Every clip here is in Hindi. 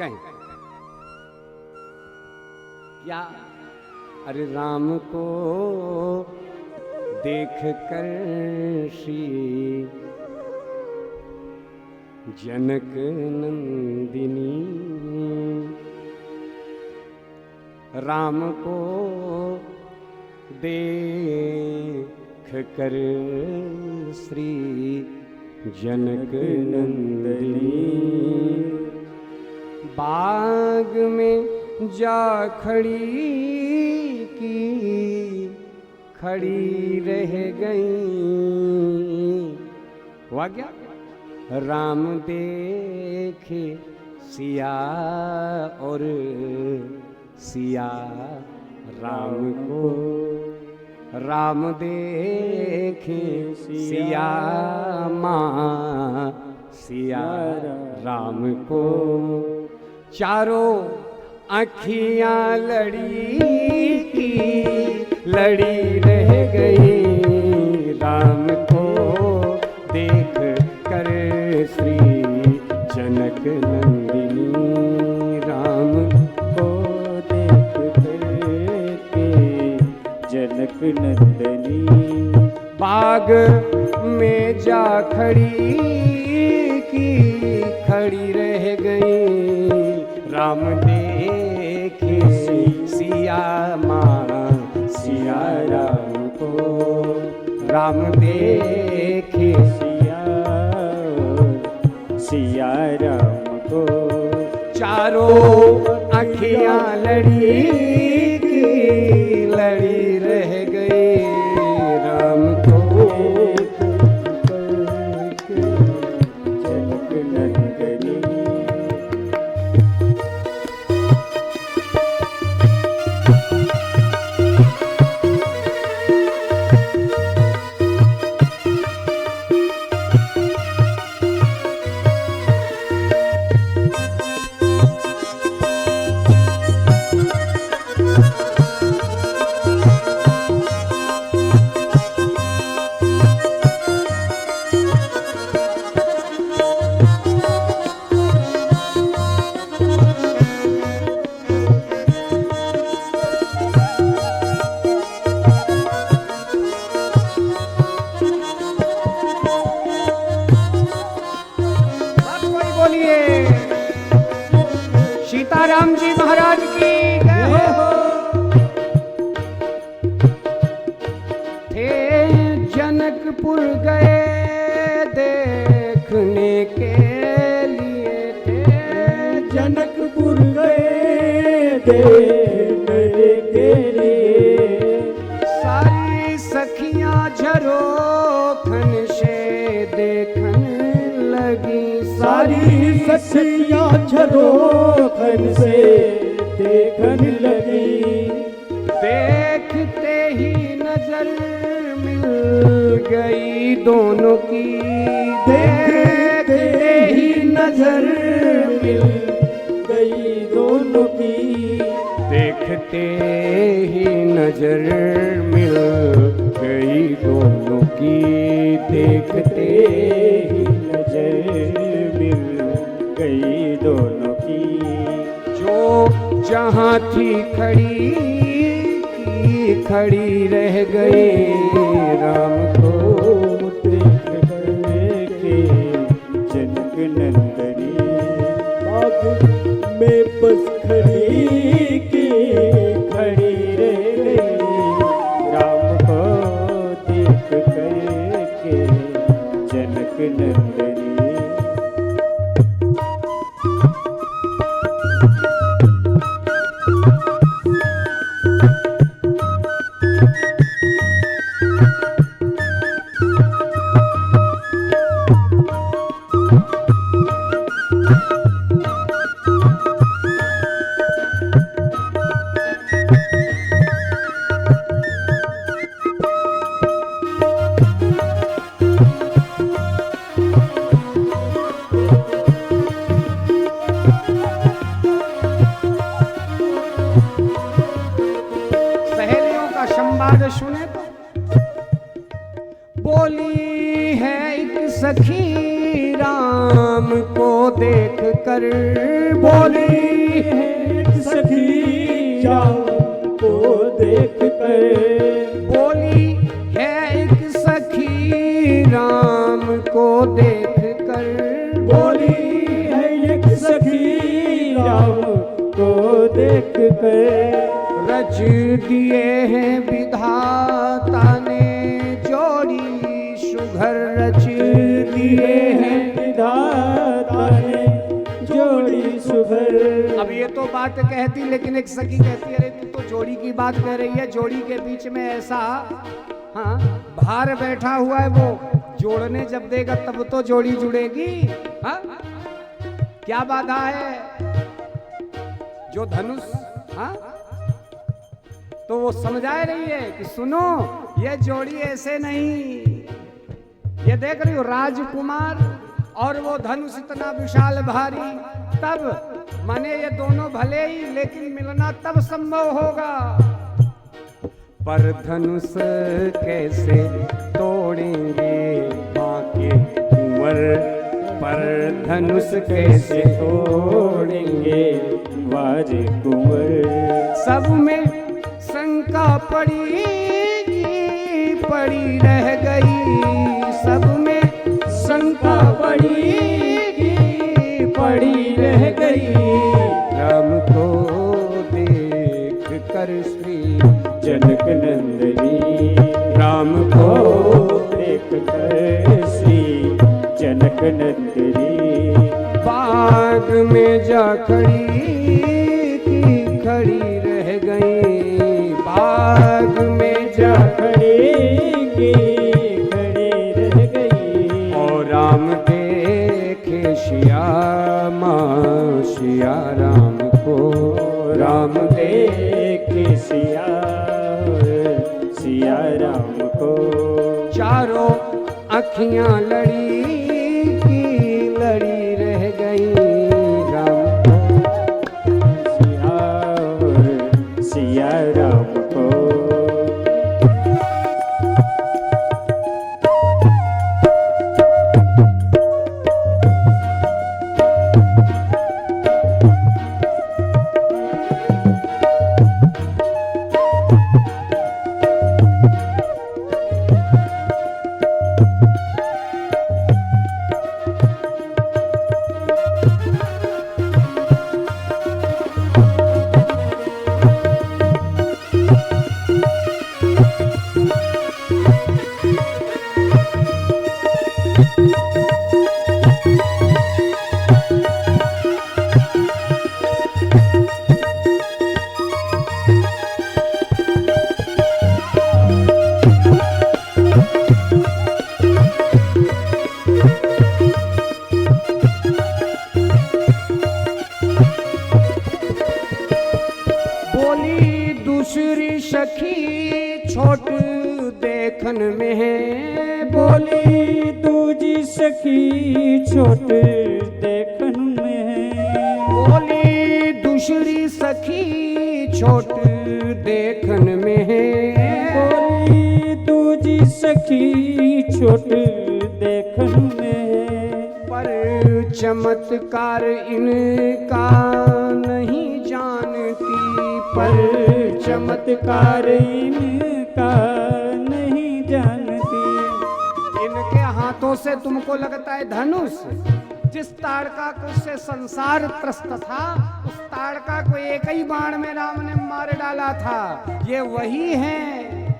कहें क्या? अरे राम को देख कर श्री जनक नंदिनी, राम को देख कर श्री जनक नंदिनी, बाग में जा खड़ी की खड़ी रह गई। हुआ क्या? राम देखे सिया और सिया राम को, राम देखे सिया माँ सिया राम को, चारों आँखियाँ लड़ी की लड़ी रह गई। राम को देख कर श्री जनक नंदिनी, राम को देख कर के जनक नंदिनी, बाग में जा खड़ी की खड़ी रह गई। राम देखे सिया माँ सिया राम को, राम देखे सिया राम को, चारों आँखियाँ लड़ी की लड़ी रह गई। राम को जनक नंदिनी, सीताराम जी महाराज की जय हो। थे जनकपुर गए देखने के लिए, थे जनकपुर गए देखने के लिए, सारी सखियां झरोखन से देखन लगी। सारी सखियां झरोखन से देखन लगी। देखते ही नजर मिल गई दोनों की, देखते ही नजर मिल गई दोनों की, देखते ही नजर मिल गई दोनों की, देखते ही नजर मिल गई दोनों की। जो जहाँ थी खड़ी की खड़ी रह गई। राम को देख कर के जनक नंदिनी, बाग में बस खड़ी की खड़ी रह गई। राम को देख कर के जनक नंदिनी, सुने तो बोली है एक सखी, राम को देख कर कर बोली है सखी राम को देख कर, बोली है एक सखी राम को देख कर, बोली है एक सखी राम को देख कर, रच दिए हैं विधाता ने जोड़ी सुघर, रच दिए हैं विधाता ने जोड़ी सुघर। अब ये तो बात कहती, लेकिन एक सखी कहती है अरे तू तो जोड़ी की बात कह रही है, जोड़ी के बीच में ऐसा हाँ भार बैठा हुआ है, वो जोड़ने जब देगा तब तो जोड़ी जुड़ेगी। हाँ क्या बाधा है? जो धनुष हाँ तो वो समझा रही है कि सुनो ये जोड़ी ऐसे नहीं, ये देख रही हो राजकुमार और वो धनुष इतना विशाल भारी, तब माने ये दोनों भले ही, लेकिन मिलना तब संभव होगा। पर धनुष कैसे तोड़ेंगे बाके कुंवर, पर धनुष कैसे तोड़ेंगे वारे कुंवर। सब में शंका पड़ी पड़ी रह गई, सब में शंका पड़ी पड़ी रह गई। राम को देख कर श्री जनक नंदनी, राम को देख कर श्री जनक नंदनी, बाग में जा खड़ी की खड़ी रह गई, बाग में जा खड़ी की खड़ी रह गई। और राम देखे श्यामा श्या राम को, राम देखे सिया सिया राम को। चारों अखियां लड़ी की लड़ी रह गई, राम सिया सिया राम को। बोली दूसरी सखी छोट देखन में है, बोली दूजी सखी छोट देखन में है। बोली दूसरी सखी छोट देखन में है, बोली दूजी सखी छोट देखन में है। पर चमत्कार इनका नहीं जानती, पर चमत्कार इनका नहीं जानती। इनके हाथों से तुमको लगता है धनुष, जिस ताड़का को उससे संसार त्रस्त था, उस ताड़का को एक ही बाण में राम ने मार डाला था। ये वही हैं,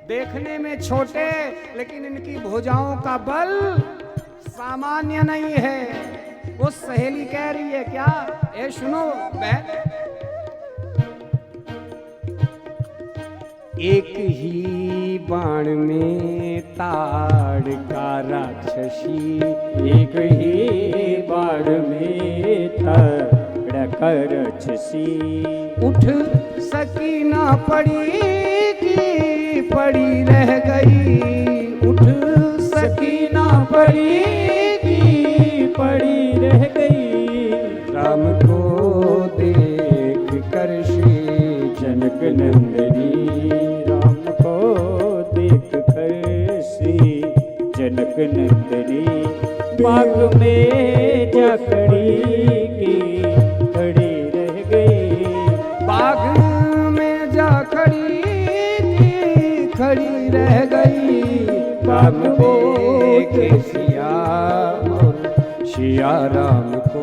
देखने में छोटे, लेकिन इनकी भुजाओं का बल सामान्य नहीं है। वो सहेली कह रही है क्या, ए सुनो बहन, एक ही बाण में ताड़का राक्षसी, एक ही बाण में ताड़का राक्षसी। उठ सकी ना पड़ी की पड़ी रह गई, उठ सकी ना पड़ी की पड़ी रह गई। राम को देख कर श्री जनक नंदनी, राम को देख कर श्री जनक नंदनी, बाग में जा खड़ी की सिया राम को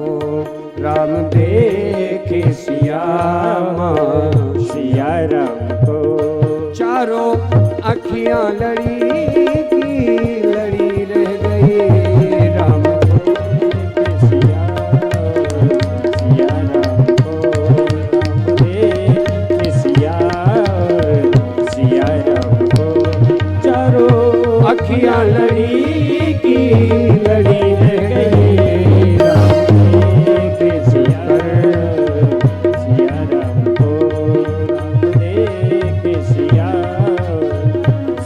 राम देखे सिया माँ सिया राम को चारों अखियां लड़ी की लड़ी रह गई राम को सिया सिया राम को राम देखे सिया सिया राम को चारों अखियां लड़ी की लड़ी रह गई राम देखे सिया सिया राम को राम देखे सिया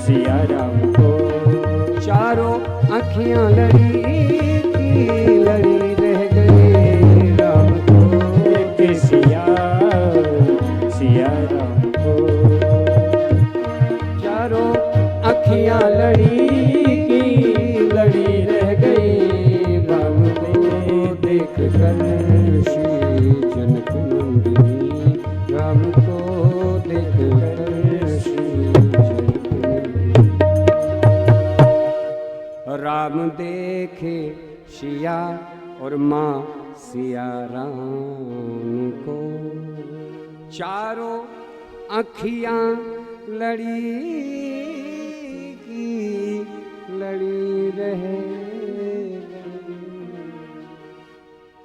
सिया राम को चारों अखियां लड़ी की लड़ी रह गई राम को देखे सिया सिया राम को चारों अखियां लड़ी की लड़ी रह गई राम को देख कर श्री जनक नंदिनी राम को देख कर श्री जनक नंदिनी राम देखे सिया और माँ सिया राम को चारों अखियां लड़ी की लड़ी रहे